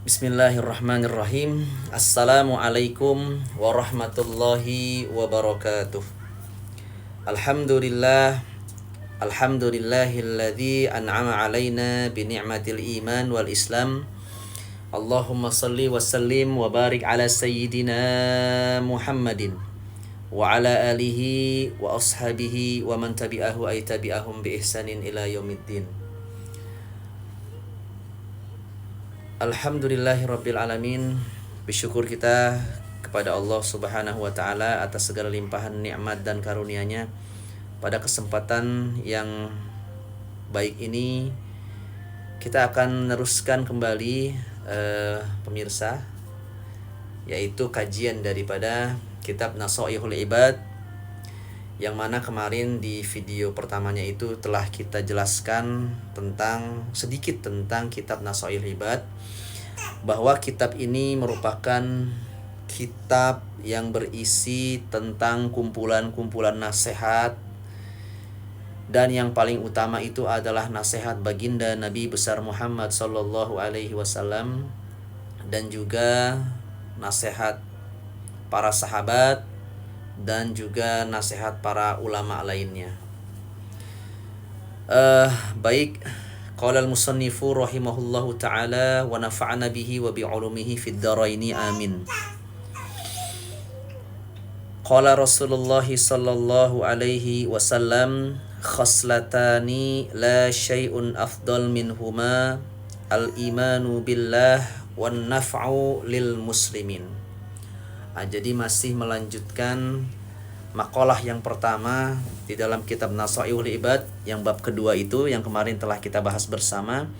Bismillahirrahmanirrahim. Assalamualaikum warahmatullahi wabarakatuh. Alhamdulillah. Alhamdulillahilladzi an'ama alaina bi ni'matil iman wal islam. Allahumma salli wa sallim wa barik ala sayyidina Muhammadin wa ala alihi wa ashabihi wa man tabi'ahu ay tabi'ahum bi ihsanin ila yaumiddin. Alhamdulillahirabbil alamin. Bersyukur kita kepada Allah Subhanahu wa taala atas segala limpahan nikmat dan karunia-Nya. Pada kesempatan yang baik ini kita akan meneruskan kembali pemirsa, yaitu kajian daripada kitab Nashaihul Ibad, yang mana kemarin di video pertamanya itu telah kita jelaskan sedikit tentang kitab Nashaihul Ibad, bahwa kitab ini merupakan kitab yang berisi tentang kumpulan-kumpulan nasihat, dan yang paling utama itu adalah nasihat baginda Nabi besar Muhammad sallallahu alaihi wasallam, dan juga nasihat para sahabat, dan juga nasihat para ulama lainnya. Baik, qala al-musannifu rahimahullahu ta'ala wa nafa'ana bihi wa bi'ulumihi fid dharaini amin. Qala Rasulullah sallallahu alaihi wasallam, khaslatani la syai'un afdal minhuma al-imanu billah wan naf'u lil muslimin. Jadi masih melanjutkan makalah yang pertama di dalam kitab Nashaihul Ibad, yang bab kedua itu yang kemarin telah kita bahas bersama.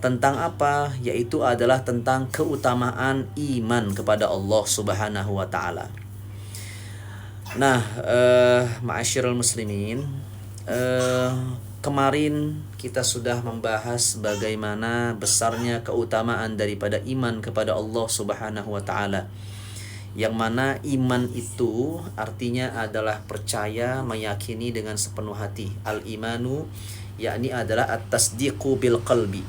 Tentang apa? Yaitu adalah tentang keutamaan iman kepada Allah Subhanahu wa taala. Nah, ma'asyiral muslimin, kemarin kita sudah membahas bagaimana besarnya keutamaan daripada iman kepada Allah Subhanahu wa taala. Yang mana iman itu artinya adalah percaya, meyakini dengan sepenuh hati. Al-imanu yakni adalah at-tasdiqu bil qalbi,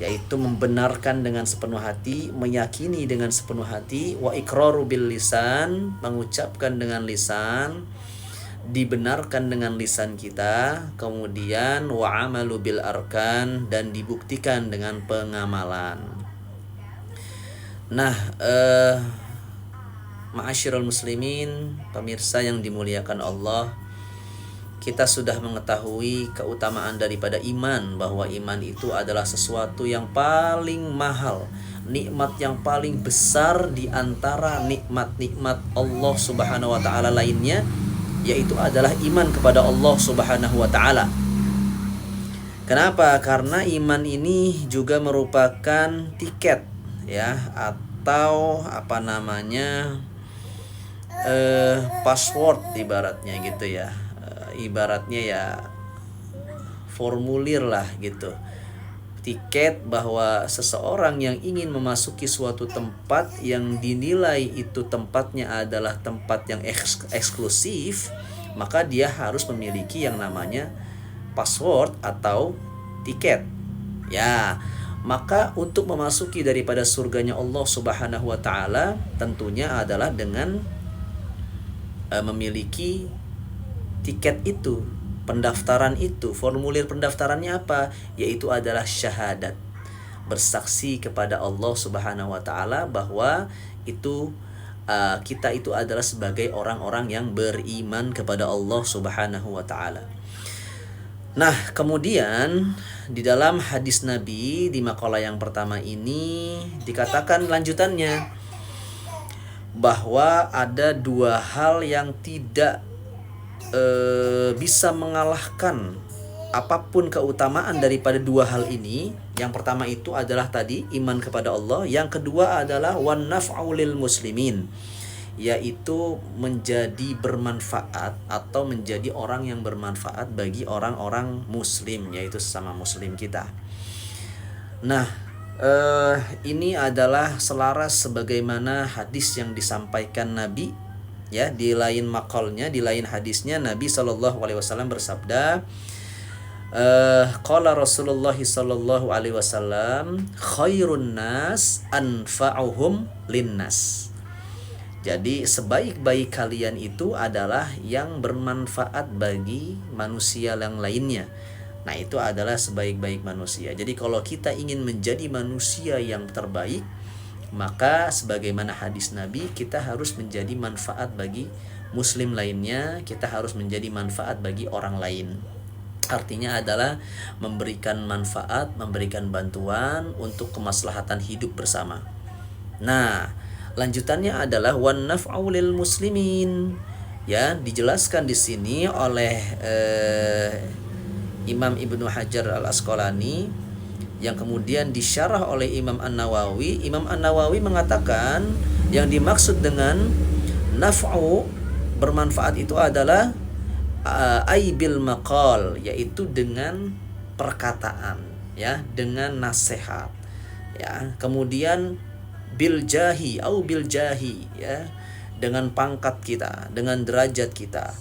yaitu membenarkan dengan sepenuh hati, meyakini dengan sepenuh hati. Wa iqraru bil lisan, mengucapkan dengan lisan, dibenarkan dengan lisan kita. Kemudian wa amalu bil arkan, dan dibuktikan dengan pengamalan. Nah, ma'asyiral muslimin, pemirsa yang dimuliakan Allah, kita sudah mengetahui keutamaan daripada iman, bahwa iman itu adalah sesuatu yang paling mahal, nikmat yang paling besar di antara nikmat-nikmat Allah Subhanahu wa taala lainnya, yaitu adalah iman kepada Allah Subhanahu wa taala. Kenapa? Karena iman ini juga merupakan tiket, ya, atau apa namanya, password ibaratnya gitu ya. Ibaratnya ya formulir lah gitu. Tiket bahwa seseorang yang ingin memasuki suatu tempat yang dinilai itu tempatnya adalah tempat yang eksklusif, maka dia harus memiliki yang namanya password atau tiket. Ya, maka untuk memasuki daripada surganya Allah Subhanahu wa taala tentunya adalah dengan memiliki tiket itu, pendaftaran itu. Formulir pendaftarannya apa? Yaitu adalah syahadat, bersaksi kepada Allah Subhanahu wa taala bahwa itu kita itu adalah sebagai orang-orang yang beriman kepada Allah Subhanahu wa taala. Nah, kemudian di dalam hadis Nabi di makalah yang pertama ini dikatakan lanjutannya, bahwa ada dua hal yang tidak bisa mengalahkan apapun keutamaan daripada dua hal ini. Yang pertama itu adalah tadi iman kepada Allah, yang kedua adalah wan naf'u lil muslimin, yaitu menjadi bermanfaat atau menjadi orang yang bermanfaat bagi orang-orang muslim, yaitu sesama muslim kita. Nah, ini adalah selaras sebagaimana hadis yang disampaikan Nabi, ya, di lain makalnya, di lain hadisnya Nabi SAW bersabda, Qala Rasulullah sallallahu alaihi wasallam, khairun nas anfa'uhum linnas. Jadi sebaik-baik kalian itu adalah yang bermanfaat bagi manusia yang lainnya. Nah, itu adalah sebaik-baik manusia. Jadi kalau kita ingin menjadi manusia yang terbaik, maka sebagaimana hadis Nabi, kita harus menjadi manfaat bagi muslim lainnya, kita harus menjadi manfaat bagi orang lain. Artinya adalah memberikan manfaat, memberikan bantuan untuk kemaslahatan hidup bersama. Nah, lanjutannya adalah wan naf'u lil muslimin. Ya, dijelaskan di sini oleh Imam Ibnu Hajar Al-Asqalani yang kemudian disyarah oleh Imam An-Nawawi. Imam An-Nawawi mengatakan yang dimaksud dengan naf'u, bermanfaat, itu adalah aibil maqal, yaitu dengan perkataan, ya, dengan nasihat, ya. Kemudian bil jahi au bil jahi, ya, dengan pangkat kita, dengan derajat kita.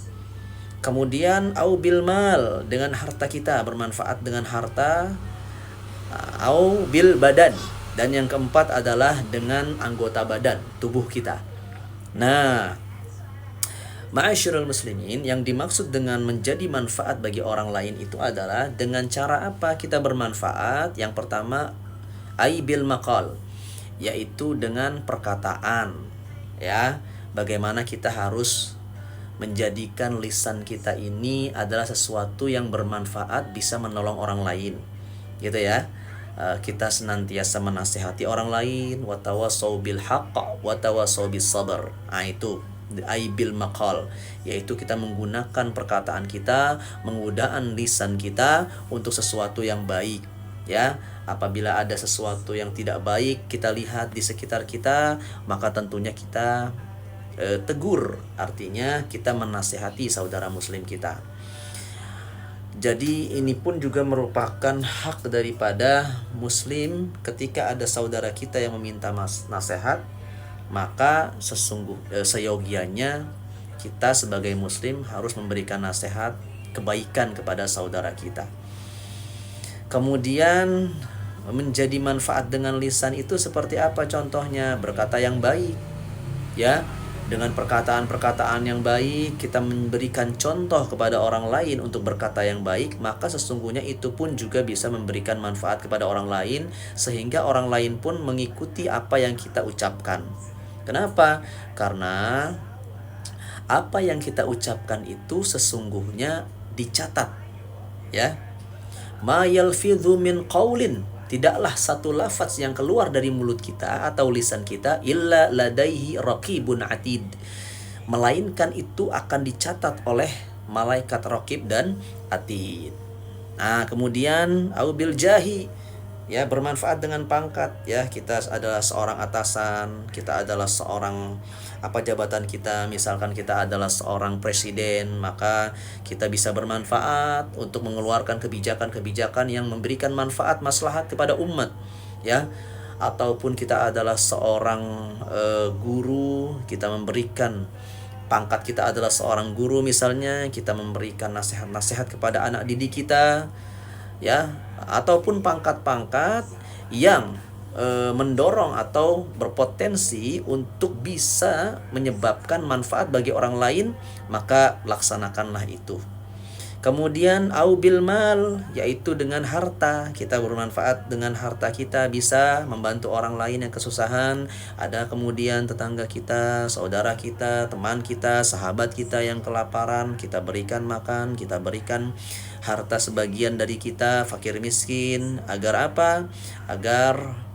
Kemudian au bil mal, dengan harta kita, bermanfaat dengan harta, au bil badan, dan yang keempat adalah dengan anggota badan tubuh kita. Nah, ma'asyiral muslimin, yang dimaksud dengan menjadi manfaat bagi orang lain itu adalah dengan cara apa kita bermanfaat? Yang pertama, aibil maqal, yaitu dengan perkataan, ya. Bagaimana kita harus menjadikan lisan kita ini adalah sesuatu yang bermanfaat, bisa menolong orang lain, gitu ya. Kita senantiasa menasihati orang lain, watawasau bil haqq watawasau bis sabr. Itu aibil maqal, yaitu kita menggunakan perkataan kita, menggunakan lisan kita untuk sesuatu yang baik, ya. Apabila ada sesuatu yang tidak baik kita lihat di sekitar kita, maka tentunya kita tegur, artinya kita menasihati saudara muslim kita. Jadi ini pun juga merupakan hak daripada muslim. Ketika ada saudara kita yang meminta nasihat, maka seyogianya kita sebagai muslim harus memberikan nasihat kebaikan kepada saudara kita. Kemudian menjadi manfaat dengan lisan itu seperti apa contohnya? Berkata yang baik, ya. Dengan perkataan-perkataan yang baik kita memberikan contoh kepada orang lain untuk berkata yang baik, maka sesungguhnya itu pun juga bisa memberikan manfaat kepada orang lain, sehingga orang lain pun mengikuti apa yang kita ucapkan. Kenapa? Karena apa yang kita ucapkan itu sesungguhnya dicatat, ya. Ma yalfidhu min qaulin, tidaklah satu lafaz yang keluar dari mulut kita atau lisan kita illa ladaihi raqibun atid, melainkan itu akan dicatat oleh malaikat raqib dan atid. Nah, kemudian au bil jahi, ya, bermanfaat dengan pangkat, ya. Kita adalah seorang atasan, kita adalah seorang jabatan kita, misalkan kita adalah seorang presiden, maka kita bisa bermanfaat untuk mengeluarkan kebijakan-kebijakan yang memberikan manfaat maslahat kepada umat, ya. Ataupun kita adalah seorang guru, kita memberikan pangkat, kita adalah seorang guru misalnya, kita memberikan nasihat-nasihat kepada anak didik kita, ya. Ataupun pangkat-pangkat yang mendorong atau berpotensi untuk bisa menyebabkan manfaat bagi orang lain, maka laksanakanlah itu. Kemudian au bil mal, yaitu dengan harta, kita bermanfaat dengan harta kita, bisa membantu orang lain yang kesusahan. Ada kemudian tetangga kita, saudara kita, teman kita, sahabat kita yang kelaparan, kita berikan makan, kita berikan harta sebagian dari kita, fakir miskin. Agar apa? Agar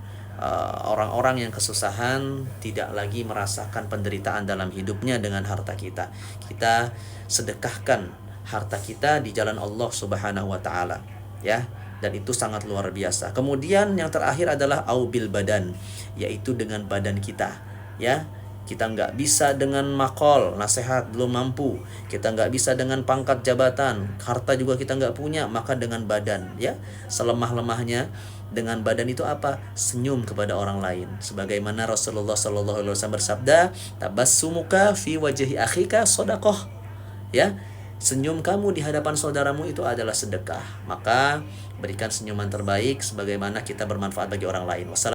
orang-orang yang kesusahan tidak lagi merasakan penderitaan dalam hidupnya dengan harta kita. Kita sedekahkan harta kita di jalan Allah Subhanahu wa taala, ya. Dan itu sangat luar biasa. Kemudian yang terakhir adalah aubil badan, yaitu dengan badan kita, ya. Kita nggak bisa dengan makol, nasihat, belum mampu. Kita nggak bisa dengan pangkat jabatan, harta juga kita nggak punya, maka dengan badan, ya. Selemah-lemahnya dengan badan itu apa? Senyum kepada orang lain. Sebagaimana Rasulullah SAW bersabda, tabassumuka fi wajhi akhika shadaqah, ya. senyum kamu di hadapan saudaramu itu adalah sedekah. Maka berikan senyuman terbaik sebagaimana kita bermanfaat bagi orang lain. Wassalamualaikum